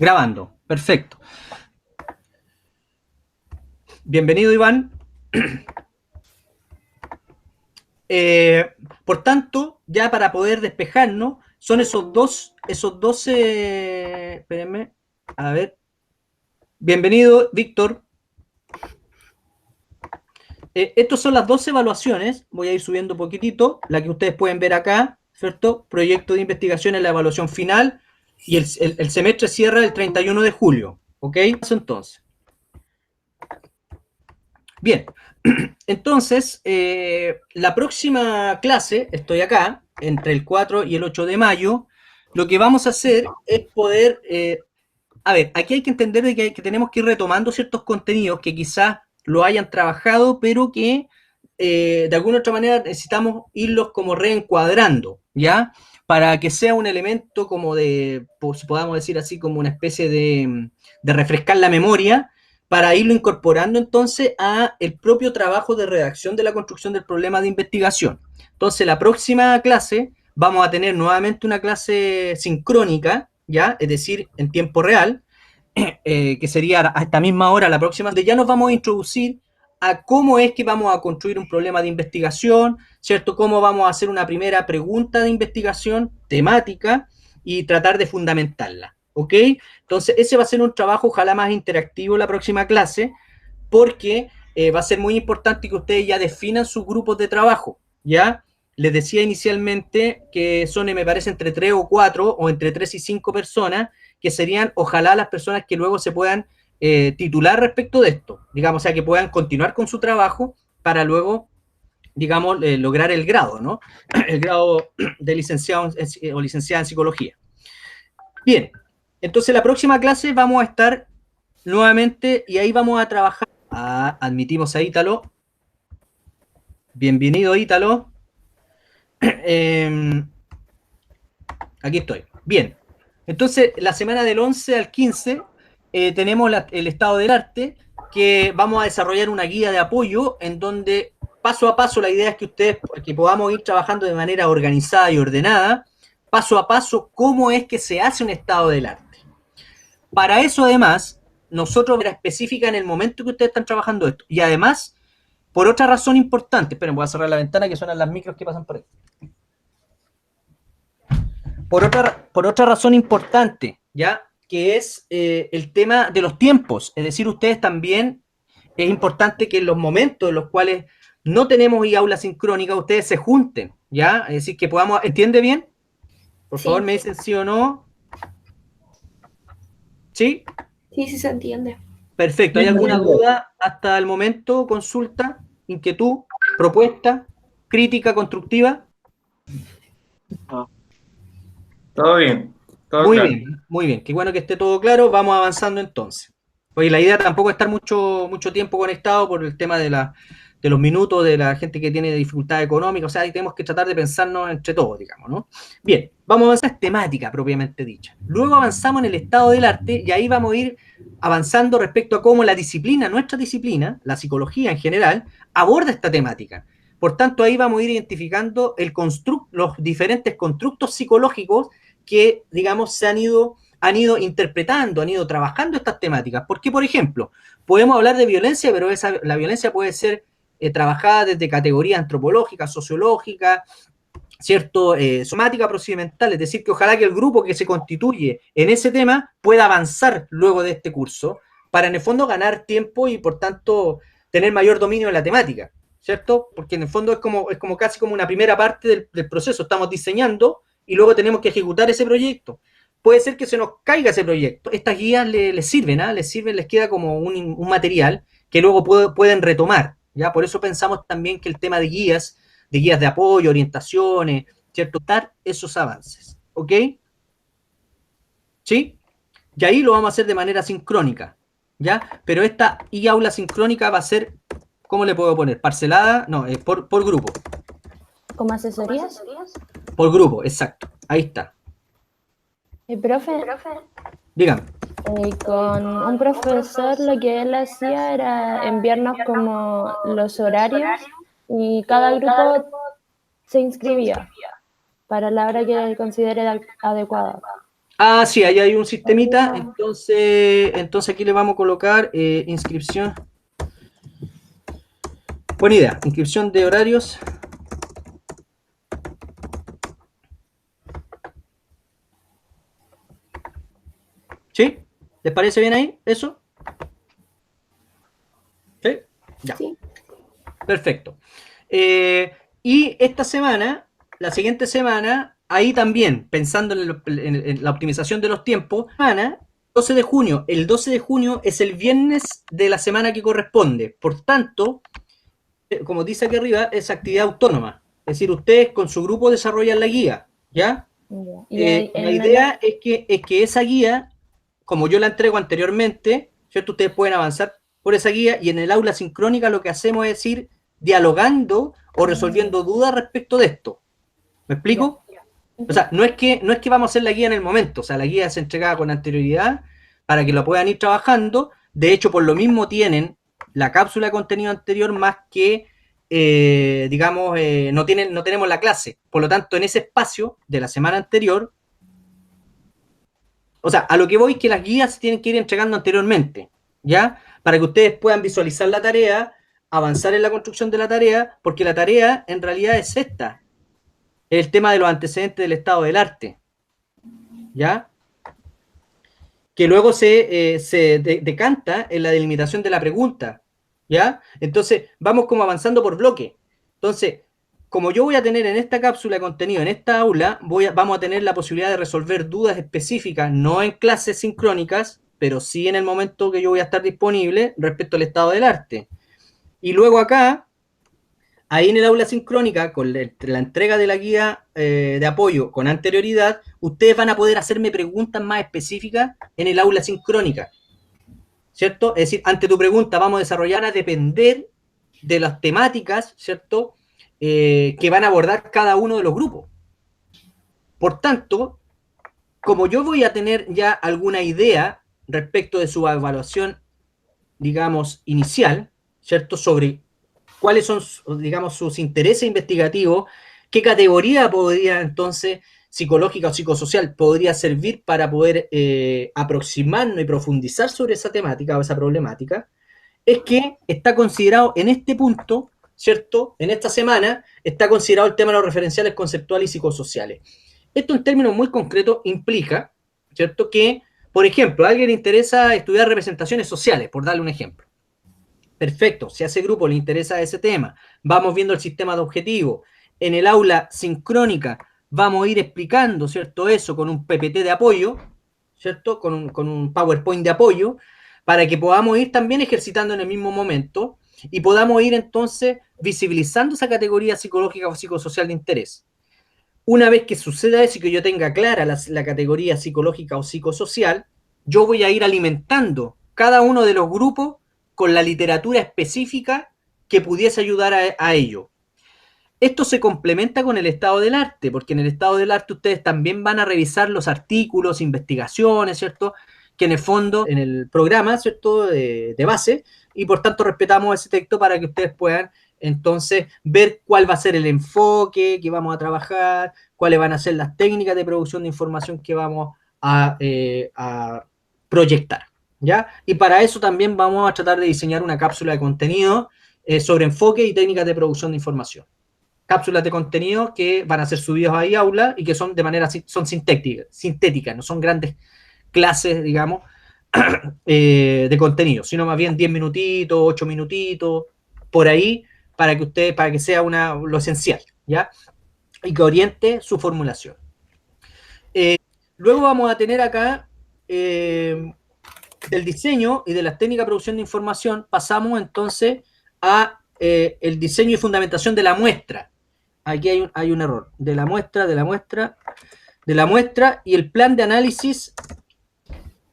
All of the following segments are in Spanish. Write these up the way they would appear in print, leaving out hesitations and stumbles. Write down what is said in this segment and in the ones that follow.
Grabando, perfecto. Bienvenido, Iván. Por tanto, ya para poder despejarnos, son esos 12, espérenme, a ver. Bienvenido, Víctor. Estas son las 12 evaluaciones, voy a ir subiendo un poquitito, la que ustedes pueden ver acá, ¿cierto? Proyecto de investigación en la evaluación final y el semestre cierra el 31 de julio, ¿ok? Entonces, bien, entonces, la próxima clase, estoy acá, entre el 4 y el 8 de mayo, lo que vamos a hacer es poder, a ver, aquí hay que entender de que tenemos que ir retomando ciertos contenidos que quizás lo hayan trabajado, pero que de alguna otra manera necesitamos irlos como reencuadrando, ¿ya? Para que sea un elemento como de, pues, podamos decir así, como una especie de refrescar la memoria, para irlo incorporando entonces a el propio trabajo de redacción de la construcción del problema de investigación. Entonces, la próxima clase vamos a tener nuevamente una clase sincrónica, ¿ya? Es decir, en tiempo real, que sería a esta misma hora, la próxima, donde ya nos vamos a introducir a cómo es que vamos a construir un problema de investigación, ¿cierto? Cómo vamos a hacer una primera pregunta de investigación temática y tratar de fundamentarla, ¿ok? Entonces, ese va a ser un trabajo ojalá más interactivo la próxima clase, porque va a ser muy importante que ustedes ya definan sus grupos de trabajo, ¿ya? Les decía inicialmente que son, me parece, entre 3 o 4 o entre 3 y 5 personas, que serían ojalá las personas que luego se puedan titular respecto de esto, digamos, o sea, que puedan continuar con su trabajo para luego, digamos, lograr el grado, ¿no? El grado de licenciado o licenciada en psicología. Bien, entonces la próxima clase vamos a estar nuevamente y ahí vamos a trabajar. Admitimos a Ítalo. Bienvenido, Ítalo. Aquí estoy. Bien. Entonces, la semana del 11 al 15 tenemos el estado del arte, que vamos a desarrollar una guía de apoyo en donde paso a paso la idea es que ustedes, que podamos ir trabajando de manera organizada y ordenada, paso a paso, cómo es que se hace un estado del arte. Para eso, además, nosotros, de manera específica en el momento que ustedes están trabajando esto, y además, por otra razón importante, esperen, voy a cerrar la ventana que suenan las micros que pasan por ahí. Por otra razón importante, ¿ya? Que es el tema de los tiempos. Es decir, ustedes también, es importante que en los momentos en los cuales no tenemos aula sincrónica, ustedes se junten, ¿ya? Es decir, que podamos, ¿entiende bien? Por favor, Sí, me dicen sí o no. ¿Sí? sí, sí se entiende. Perfecto. ¿Hay alguna duda hasta el momento? ¿Consulta? ¿Inquietud? ¿Propuesta? ¿Crítica constructiva? Todo bien, todo Muy claro. bien, muy bien. Qué bueno que esté todo claro. Vamos avanzando entonces. Oye, la idea tampoco es estar mucho tiempo conectado por el tema de los minutos, de la gente que tiene dificultad económica. O sea, ahí tenemos que tratar de pensarnos entre todos, digamos, ¿no? Bien, vamos a avanzar en temática propiamente dicha. Luego avanzamos en el estado del arte y ahí vamos a ir avanzando respecto a cómo la disciplina, nuestra disciplina, la psicología en general, aborda esta temática. Por tanto, ahí vamos a ir identificando los diferentes constructos psicológicos que, digamos, han ido interpretando, han ido trabajando estas temáticas. Porque, por ejemplo, podemos hablar de violencia, pero la violencia puede ser trabajada desde categorías antropológicas, sociológicas, ¿cierto? Somática procedimental, es decir, que ojalá que el grupo que se constituye en ese tema pueda avanzar luego de este curso para en el fondo ganar tiempo y por tanto tener mayor dominio en la temática, ¿cierto? Porque en el fondo es como casi como una primera parte del proceso, estamos diseñando y luego tenemos que ejecutar ese proyecto. Puede ser que se nos caiga ese proyecto. Estas guías les sirven, ¿eh? Les queda como un material que luego pueden retomar, ¿ya? Por eso pensamos también que el tema de guías de apoyo, orientaciones, ¿cierto? Dar esos avances, ¿ok? ¿Sí? Y ahí lo vamos a hacer de manera sincrónica, ¿ya? Pero esta aula sincrónica va a ser, ¿cómo le puedo poner? Parcelada, no, por grupo. ¿Como asesorías? Por grupo, exacto. Ahí está. Profe, Dígame. con un profesor lo que él hacía era enviarnos como los horarios y cada grupo se inscribía para la hora que él considere adecuada. Ah, sí, ahí hay un sistemita, entonces aquí le vamos a colocar inscripción. Buena idea, inscripción de horarios. ¿Sí? ¿Les parece bien ahí eso? ¿Sí? Ya. Sí. Perfecto. Y esta semana, la siguiente semana, ahí también, pensando en la optimización de los tiempos, semana, 12 de junio. El 12 de junio es el viernes de la semana que corresponde. Por tanto, como dice aquí arriba, es actividad autónoma. Es decir, ustedes con su grupo desarrollan la guía, ¿ya? Y La idea es que esa guía, como yo la entrego anteriormente, ¿cierto? Ustedes pueden avanzar por esa guía y en el aula sincrónica lo que hacemos es ir dialogando o resolviendo dudas respecto de esto. ¿Me explico? O sea, no es que vamos a hacer la guía en el momento, o sea, la guía es entregada con anterioridad para que la puedan ir trabajando. De hecho, por lo mismo tienen la cápsula de contenido anterior más que, digamos, no tenemos la clase. Por lo tanto, en ese espacio de la semana anterior, o sea, a lo que voy es que las guías se tienen que ir entregando anteriormente, ¿ya? Para que ustedes puedan visualizar la tarea, avanzar en la construcción de la tarea, porque la tarea en realidad es esta, el tema de los antecedentes del estado del arte, ¿ya? Que luego se decanta en la delimitación de la pregunta, ¿ya? Entonces, vamos como avanzando por bloque. Entonces, como yo voy a tener en esta cápsula de contenido, en esta aula, vamos a tener la posibilidad de resolver dudas específicas, no en clases sincrónicas, pero sí en el momento que yo voy a estar disponible respecto al estado del arte. Y luego acá, ahí en el aula sincrónica, con la entrega de la guía de apoyo con anterioridad, ustedes van a poder hacerme preguntas más específicas en el aula sincrónica, ¿cierto? Es decir, ante tu pregunta vamos a desarrollar a depender de las temáticas, ¿cierto? Que van a abordar cada uno de los grupos. Por tanto, como yo voy a tener ya alguna idea respecto de su evaluación, digamos, inicial, ¿cierto? Sobre cuáles son, digamos, sus intereses investigativos, qué categoría podría entonces, psicológica o psicosocial, podría servir para poder aproximarnos y profundizar sobre esa temática o esa problemática, es que está considerado en este punto, ¿cierto? En esta semana está considerado el tema de los referenciales conceptuales y psicosociales. Esto en términos muy concretos implica, ¿cierto? Que, por ejemplo, a alguien le interesa estudiar representaciones sociales, por darle un ejemplo. Perfecto, si a ese grupo le interesa ese tema, vamos viendo el sistema de objetivos. En el aula sincrónica vamos a ir explicando, ¿cierto? Eso con un PPT de apoyo, ¿cierto? Con un PowerPoint de apoyo, para que podamos ir también ejercitando en el mismo momento y podamos ir entonces visibilizando esa categoría psicológica o psicosocial de interés. Una vez que suceda eso y que yo tenga clara la categoría psicológica o psicosocial, yo voy a ir alimentando cada uno de los grupos con la literatura específica que pudiese ayudar a ello. Esto se complementa con el estado del arte, porque en el estado del arte ustedes también van a revisar los artículos, investigaciones, ¿cierto? Que en el fondo, en el programa, ¿cierto? De base, y por tanto respetamos ese texto para que ustedes puedan entonces ver cuál va a ser el enfoque que vamos a trabajar, cuáles van a ser las técnicas de producción de información que vamos a proyectar, ¿ya? Y para eso también vamos a tratar de diseñar una cápsula de contenido sobre enfoque y técnicas de producción de información. Cápsulas de contenido que van a ser subidos ahí a aula y que son de manera, son sintéticas, no son grandes clases, digamos, de contenido, sino más bien 10 minutitos, 8 minutitos, por ahí, para que usted, para que sea lo esencial, ¿ya? Y que oriente su formulación. Luego vamos a tener acá del diseño y de las técnicas de producción de información, pasamos entonces a el diseño y fundamentación de la muestra. Aquí hay un error. De la muestra y el plan de análisis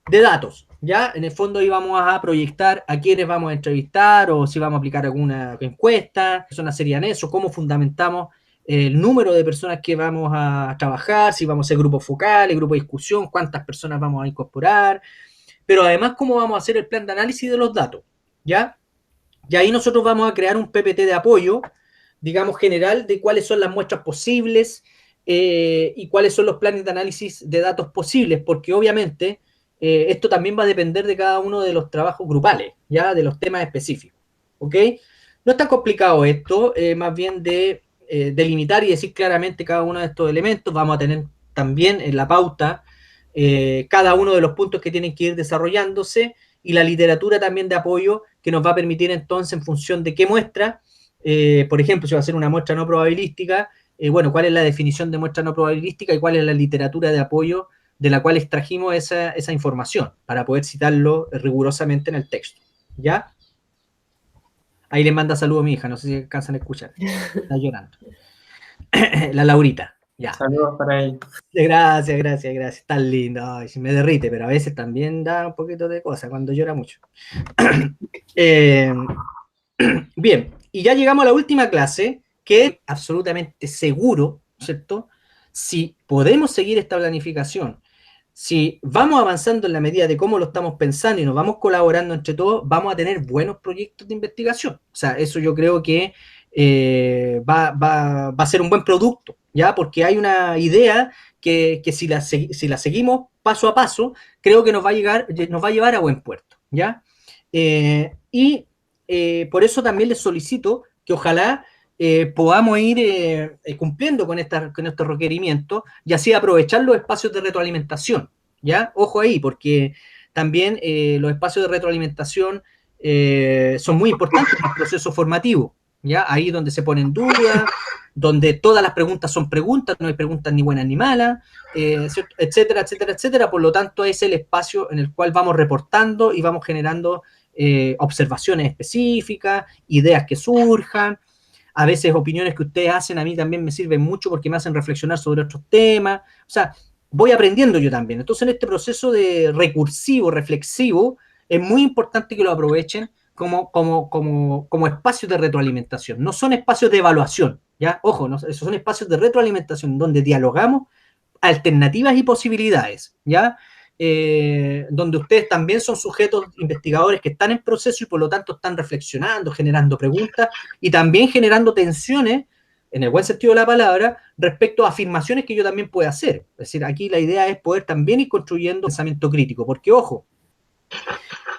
de datos. Ya, en el fondo ahí vamos a proyectar a quiénes vamos a entrevistar o si vamos a aplicar alguna encuesta, qué personas serían eso, cómo fundamentamos el número de personas que vamos a trabajar, si vamos a hacer grupos focales, grupo de discusión, cuántas personas vamos a incorporar, pero además cómo vamos a hacer el plan de análisis de los datos, ¿ya? Y ahí nosotros vamos a crear un PPT de apoyo, digamos, general de cuáles son las muestras posibles, y cuáles son los planes de análisis de datos posibles, porque obviamente esto también va a depender de cada uno de los trabajos grupales, ya de los temas específicos, ¿ok? No es tan complicado esto, más bien de delimitar y decir claramente cada uno de estos elementos. Vamos a tener también en la pauta cada uno de los puntos que tienen que ir desarrollándose y la literatura también de apoyo que nos va a permitir entonces en función de qué muestra, por ejemplo, si va a ser una muestra no probabilística, bueno, cuál es la definición de muestra no probabilística y cuál es la literatura de apoyo de la cual extrajimos esa información para poder citarlo rigurosamente en el texto, ¿ya? Ahí le manda saludo a mi hija, no sé si alcanzan a escuchar, está llorando. La Laurita, ya. Saludos para ellos. Gracias, gracias, gracias. Tan lindo. Ay, se me derrite, pero a veces también da un poquito de cosa cuando llora mucho. Bien, y ya llegamos a la última clase, que es absolutamente seguro, ¿cierto? Si podemos seguir esta planificación, si vamos avanzando en la medida de cómo lo estamos pensando y nos vamos colaborando entre todos, vamos a tener buenos proyectos de investigación. O sea, eso yo creo que va a ser un buen producto, ¿ya? Porque hay una idea que si la seguimos paso a paso, creo que nos va a llevar a buen puerto, ¿ya? Por eso también les solicito que ojalá podamos ir cumpliendo con estos requerimientos y así aprovechar los espacios de retroalimentación, ¿ya? Ojo ahí, porque también los espacios de retroalimentación son muy importantes en el proceso formativo, ¿ya? Ahí donde se ponen dudas, donde todas las preguntas son preguntas, no hay preguntas ni buenas ni malas, etcétera, etcétera, etcétera. Por lo tanto, es el espacio en el cual vamos reportando y vamos generando observaciones específicas, ideas que surjan, a veces opiniones que ustedes hacen a mí también me sirven mucho porque me hacen reflexionar sobre otros temas, o sea, voy aprendiendo yo también. Entonces, en este proceso de recursivo, reflexivo, es muy importante que lo aprovechen como espacios de retroalimentación. No son espacios de evaluación, ¿ya? Ojo, ¿no? Esos son espacios de retroalimentación donde dialogamos alternativas y posibilidades, ¿ya? Donde ustedes también son sujetos investigadores que están en proceso y por lo tanto están reflexionando, generando preguntas y también generando tensiones, en el buen sentido de la palabra, respecto a afirmaciones que yo también pueda hacer. Es decir, aquí la idea es poder también ir construyendo pensamiento crítico, porque ojo,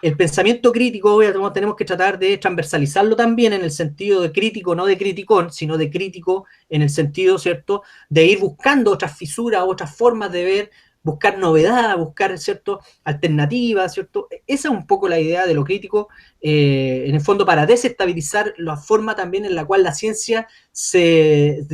el pensamiento crítico obviamente tenemos que tratar de transversalizarlo también en el sentido de crítico, no de criticón, sino de crítico en el sentido, ¿cierto?, de ir buscando otras fisuras, otras formas de ver, buscar novedad, buscar, ¿cierto?, alternativas, ¿cierto? Esa es un poco la idea de lo crítico, en el fondo para desestabilizar la forma también en la cual la ciencia se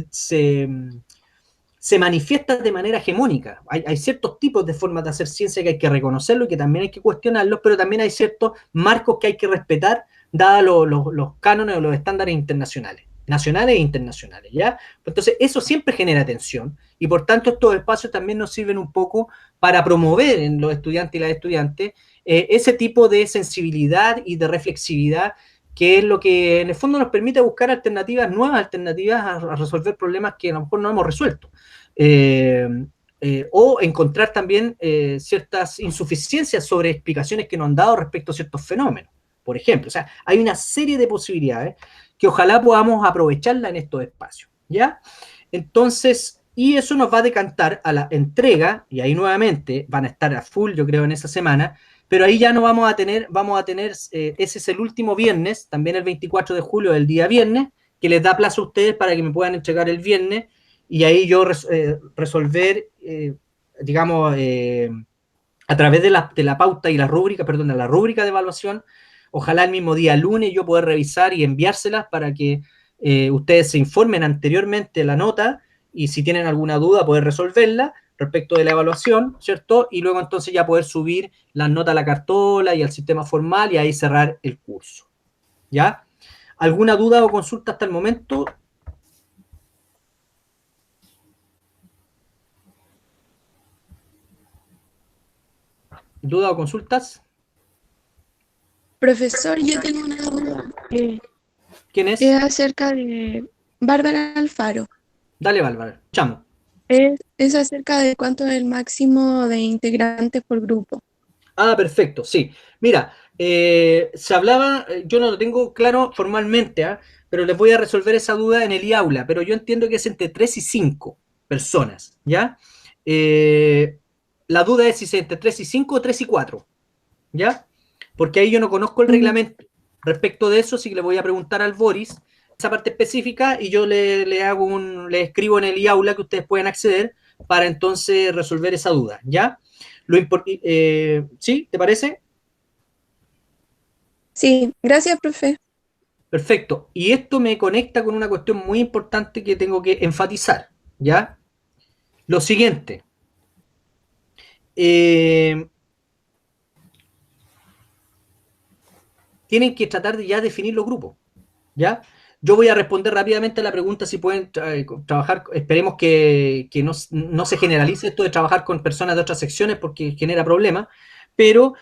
manifiesta de manera hegemónica. Hay ciertos tipos de formas de hacer ciencia que hay que reconocerlo y que también hay que cuestionarlos, pero también hay ciertos marcos que hay que respetar, dados los cánones o los estándares internacionales, nacionales e internacionales, ¿ya? Entonces, eso siempre genera tensión y por tanto estos espacios también nos sirven un poco para promover en los estudiantes y las estudiantes ese tipo de sensibilidad y de reflexividad que es lo que en el fondo nos permite buscar alternativas, nuevas alternativas a resolver problemas que a lo mejor no hemos resuelto. O encontrar también ciertas insuficiencias sobre explicaciones que nos han dado respecto a ciertos fenómenos, por ejemplo. O sea, hay una serie de posibilidades que ojalá podamos aprovecharla en estos espacios, ¿ya? Entonces, y eso nos va a decantar a la entrega, y ahí nuevamente van a estar a full, yo creo, en esa semana, pero ahí ya no vamos a tener, ese es el último viernes, también el 24 de julio, el día viernes, que les da plazo a ustedes para que me puedan entregar el viernes, y ahí yo resolver, digamos, a través de la pauta y la rúbrica, perdón, de la rúbrica de evaluación, ojalá el mismo día lunes yo poder revisar y enviárselas para que ustedes se informen anteriormente de la nota y si tienen alguna duda poder resolverla respecto de la evaluación, ¿cierto? Y luego entonces ya poder subir las notas a la cartola y al sistema formal y ahí cerrar el curso, ¿ya? ¿Alguna duda o consulta hasta el momento? ¿Duda o consultas? Profesor, yo tengo una duda. ¿Quién es? Es acerca de Bárbara Alfaro. Dale, Bárbara, chamo. Es acerca de cuánto es el máximo de integrantes por grupo. Ah, perfecto, sí. Mira, se hablaba, yo no lo tengo claro formalmente, pero les voy a resolver esa duda en el IAULA, pero yo entiendo que es entre 3 y 5, personas, ¿ya? La duda es si es entre 3 y 5 o 3 y 4, ¿ya? Porque ahí yo no conozco el reglamento. Respecto de eso, sí que le voy a preguntar al Boris esa parte específica y yo le escribo en el iAula que ustedes pueden acceder para entonces resolver esa duda, ¿ya? ¿Sí? ¿Te parece? Sí, gracias, profe. Perfecto. Y esto me conecta con una cuestión muy importante que tengo que enfatizar, ¿ya? Lo siguiente. Tienen que tratar de ya definir los grupos, ¿ya? Yo voy a responder rápidamente a la pregunta si pueden trabajar, esperemos que no se generalice esto de trabajar con personas de otras secciones porque genera problemas, pero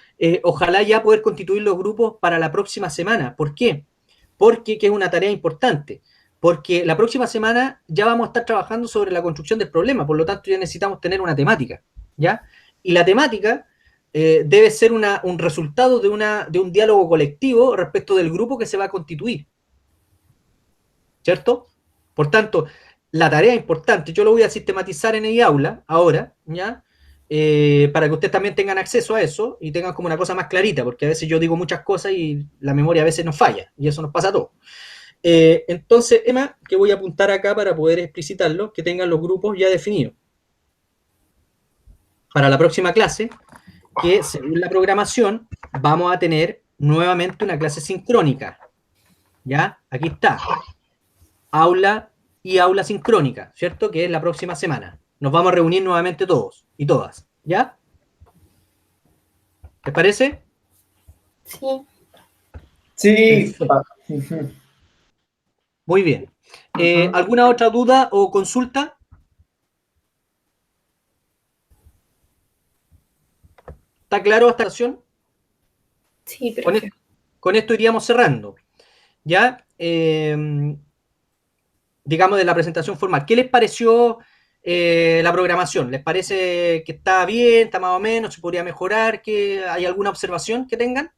ojalá ya poder constituir los grupos para la próxima semana. ¿Por qué? Porque que es una tarea importante, porque la próxima semana ya vamos a estar trabajando sobre la construcción del problema, por lo tanto ya necesitamos tener una temática, ¿ya? Y la temática debe ser un resultado de un diálogo colectivo respecto del grupo que se va a constituir, ¿cierto? Por tanto, la tarea es importante, yo lo voy a sistematizar en el aula ahora, ¿ya? Para que ustedes también tengan acceso a eso y tengan como una cosa más clarita, porque a veces yo digo muchas cosas y la memoria a veces nos falla, y eso nos pasa a todos. Entonces, Emma, que voy a apuntar acá para poder explicitarlo, que tengan los grupos ya definidos. Para la próxima clase, que según la programación, vamos a tener nuevamente una clase sincrónica. ¿Ya? Aquí está. Aula y aula sincrónica, ¿cierto? Que es la próxima semana. Nos vamos a reunir nuevamente todos y todas. ¿Ya? ¿Les parece? Sí. Sí. Perfecto. Muy bien. ¿Alguna otra duda o consulta? ¿Está claro esta acción? Sí, profe. Con esto iríamos cerrando. ¿Ya? Digamos de la presentación formal. ¿Qué les pareció la programación? ¿Les parece que está bien, está más o menos, se podría mejorar? ¿Hay alguna observación que tengan?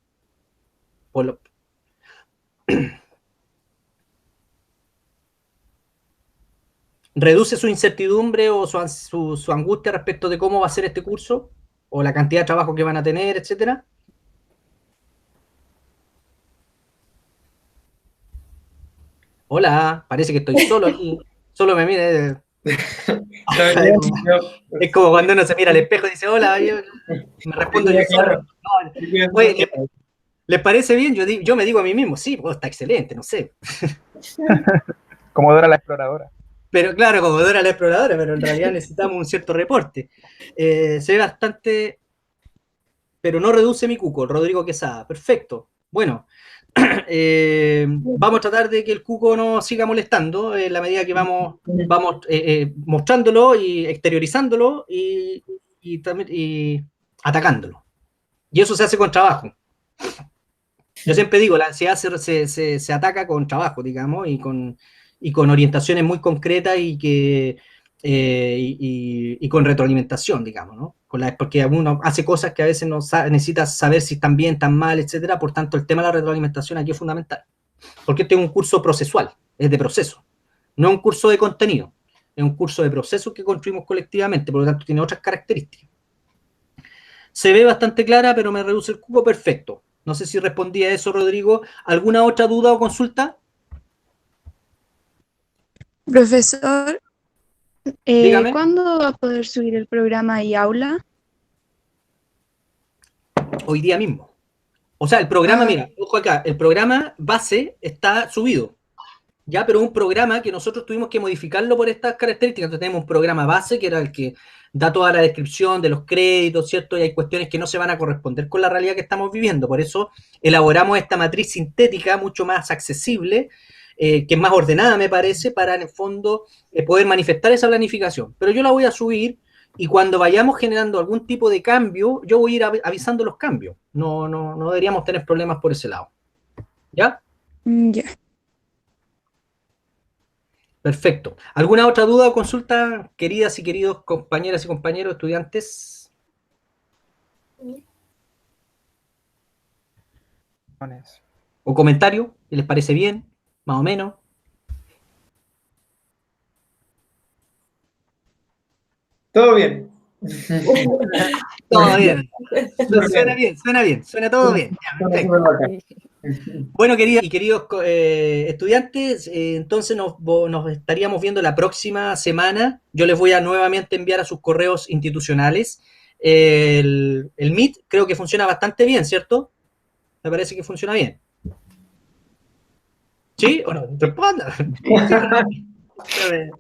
Lo... ¿Reduce su incertidumbre o su angustia respecto de cómo va a ser este curso? ¿O la cantidad de trabajo que van a tener, etcétera? Hola, parece que estoy solo aquí. Solo me mire. Es como cuando uno se mira al espejo y dice, hola, yo me respondo yo solo. No, oye, ¿les parece bien? Yo me digo a mí mismo, sí, pues está excelente, no sé. Como Dora la exploradora. Pero claro, como Dora la exploradora, pero en realidad necesitamos un cierto reporte. Se ve bastante, pero no reduce mi cuco, Rodrigo Quesada. Perfecto. Bueno, vamos a tratar de que el cuco no siga molestando en la medida que vamos mostrándolo y exteriorizándolo y atacándolo. Y eso se hace con trabajo. Yo siempre digo, la ansiedad se ataca con trabajo, digamos, y con orientaciones muy concretas y con retroalimentación, digamos, ¿no? Porque uno hace cosas que a veces no necesita saber si están bien, están mal, etcétera. Por tanto, el tema de la retroalimentación aquí es fundamental. Porque este es un curso procesual, es de proceso, no es un curso de contenido, es un curso de procesos que construimos colectivamente, por lo tanto tiene otras características. Se ve bastante clara, pero me reduce el cubo perfecto. No sé si respondí a eso, Rodrigo. ¿Alguna otra duda o consulta? Profesor, Dígame. ¿cuándo va a poder subir el programa y aula? Hoy día mismo. O sea, el programa, Ah, mira, ojo acá, el programa base está subido, ya, pero un programa que nosotros tuvimos que modificarlo por estas características. Entonces tenemos un programa base que era el que da toda la descripción de los créditos, ¿cierto? Y hay cuestiones que no se van a corresponder con la realidad que estamos viviendo. Por eso elaboramos esta matriz sintética mucho más accesible, que es más ordenada, me parece, para en el fondo poder manifestar esa planificación. Pero yo la voy a subir y cuando vayamos generando algún tipo de cambio, yo voy a ir avisando los cambios. No deberíamos tener problemas por ese lado. ¿Ya? ya. Perfecto. ¿Alguna otra duda o consulta, queridas y queridos compañeras y compañeros estudiantes? ¿O comentario? ¿Les parece bien? Más o menos. Todo bien. Todo bien. Súper Suena bien, suena todo bien. Ya, Suena perfecto. súper bacán. Bueno, queridos estudiantes, entonces nos estaríamos viendo la próxima semana. Yo les voy a nuevamente enviar a sus correos institucionales. El Meet creo que funciona bastante bien, ¿cierto? Me parece que funciona bien. ¿Sí o no? Responda.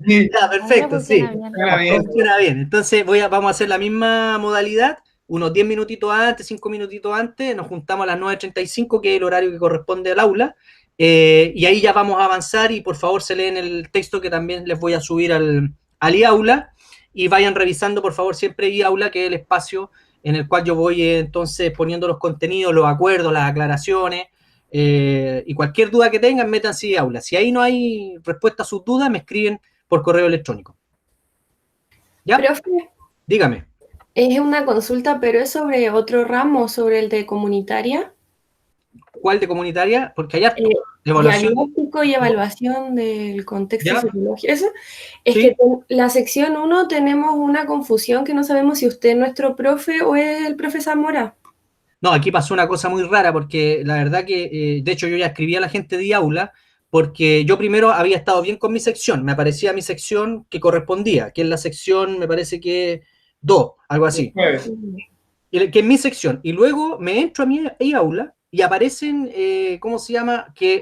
Sí, Ya, perfecto, funciona sí. bien. suena bien. Funciona bien. Entonces vamos a hacer la misma modalidad. Unos 10 minutitos antes, 5 minutitos antes, nos juntamos a las 9:35, que es el horario que corresponde al aula, y ahí ya vamos a avanzar y por favor se leen el texto que también les voy a subir al iAula y vayan revisando por favor siempre iAula, que es el espacio en el cual yo voy entonces poniendo los contenidos, los acuerdos, las aclaraciones, y cualquier duda que tengan, métanse iAula. Si ahí no hay respuesta a sus dudas, me escriben por correo electrónico. ¿Ya? Profe, Dígame. es una consulta, pero es sobre otro ramo, sobre el de comunitaria, ¿Cuál de comunitaria? Porque hay harto. eh, Evaluación. diagnóstico y evaluación del contexto ¿Ya? sociológico. Eso es Sí. que la sección 1 tenemos una confusión que no sabemos si usted es nuestro profe o es el profe Zamora. No, aquí pasó una cosa muy rara porque la verdad que, de hecho, yo ya escribí a la gente de aula porque yo primero había estado bien con mi sección, me aparecía mi sección que correspondía, que es la sección, me parece que 2, algo así, Jueves. que es mi sección. Y luego me entro a mi aula y aparecen, ¿cómo se llama? Que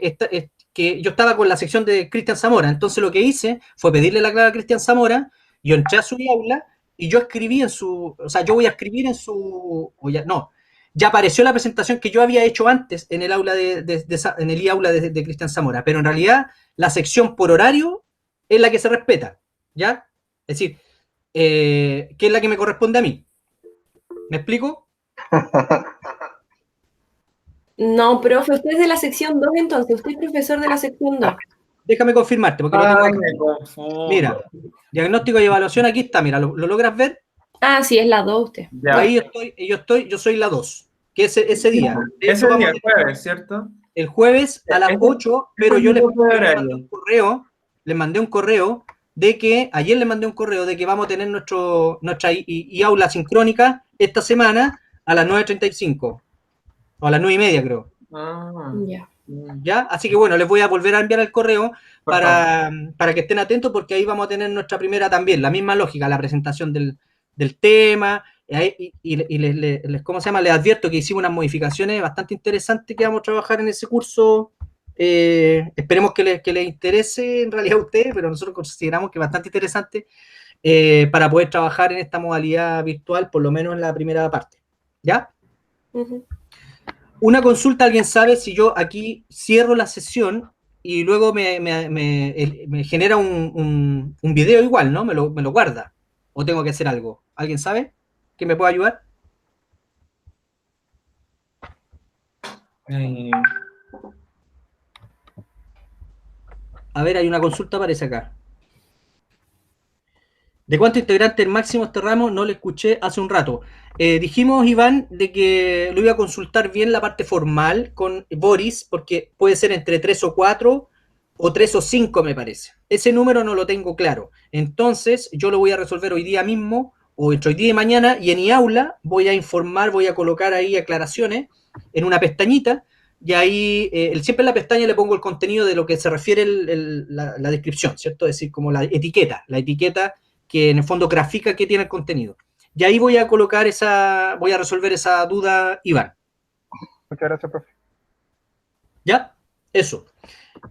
yo estaba con la sección de Cristian Zamora. Entonces lo que hice fue pedirle la clave a Cristian Zamora, yo entré a su aula y yo escribí en su, o sea, yo voy a escribir en su, o ya, no, ya apareció la presentación que yo había hecho antes en el aula en el aula de Cristian Zamora, pero en realidad la sección por horario es la que se respeta, ¿ya? Es decir, que es la que me corresponde a mí. ¿Me explico? No, profe, usted es de la sección 2 entonces, usted es profesor de la sección 2. Déjame confirmarte, porque lo tengo Ay, acá. me confundo. Mira, diagnóstico y evaluación, aquí está, mira, ¿lo logras ver? Ah, sí, es la 2 usted. Ya. Ahí yo soy la 2, que ese día. De Ese hecho, es el vamos día jueves, ¿cierto? el jueves a las Ese- 8, pero ese yo es les mi propio mandé horario. un correo, les mandé un correo de que, ayer les mandé un correo de que vamos a tener nuestra aula sincrónica esta semana a las 9:35, o a las 9:30 creo. Ah, Ya. ¿Ya? Así que bueno, les voy a volver a enviar el correo por favor. para que estén atentos porque ahí vamos a tener nuestra primera también, la misma lógica, la presentación del tema, y ¿cómo se llama? Les advierto que hicimos unas modificaciones bastante interesantes que vamos a trabajar en ese curso. Esperemos que les interese en realidad a ustedes, pero nosotros consideramos que es bastante interesante para poder trabajar en esta modalidad virtual, por lo menos en la primera parte. ¿Ya? Ujú. Una consulta, ¿alguien sabe si yo aquí cierro la sesión y luego me genera un video igual, ¿no? Me lo guarda. ¿O tengo que hacer algo? ¿Alguien sabe que me pueda ayudar? Eh, A ver, hay una consulta, aparece acá. ¿De cuántos integrantes máximo este ramo? No le escuché hace un rato. Dijimos, Iván, de que lo iba a consultar bien la parte formal con Boris, porque puede ser entre 3 o 4 o 3 o 5, me parece. Ese número no lo tengo claro. Entonces, yo lo voy a resolver hoy día mismo, o entre hoy día y mañana, y en iAula voy a informar, voy a colocar ahí aclaraciones en una pestañita, y ahí, siempre en la pestaña le pongo el contenido de lo que se refiere la descripción, ¿cierto? Es decir, como la etiqueta que en el fondo grafica qué tiene el contenido. Y ahí voy a colocar voy a resolver esa duda, Iván. Muchas gracias, profe. ¿Ya? Eso.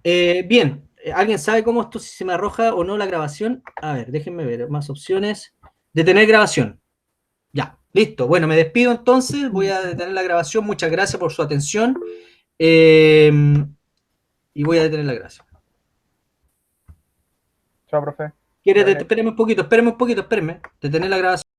Bien, ¿alguien sabe cómo esto, si se me arroja o no la grabación? A ver, déjenme ver, más opciones. Detener grabación. Ya, listo. Bueno, me despido entonces, voy a detener la grabación. Muchas gracias por su atención. Y voy a detener la grabación. Chao, profe. ¿Quieres? Espéreme un poquito, espéreme. Detener la grabación.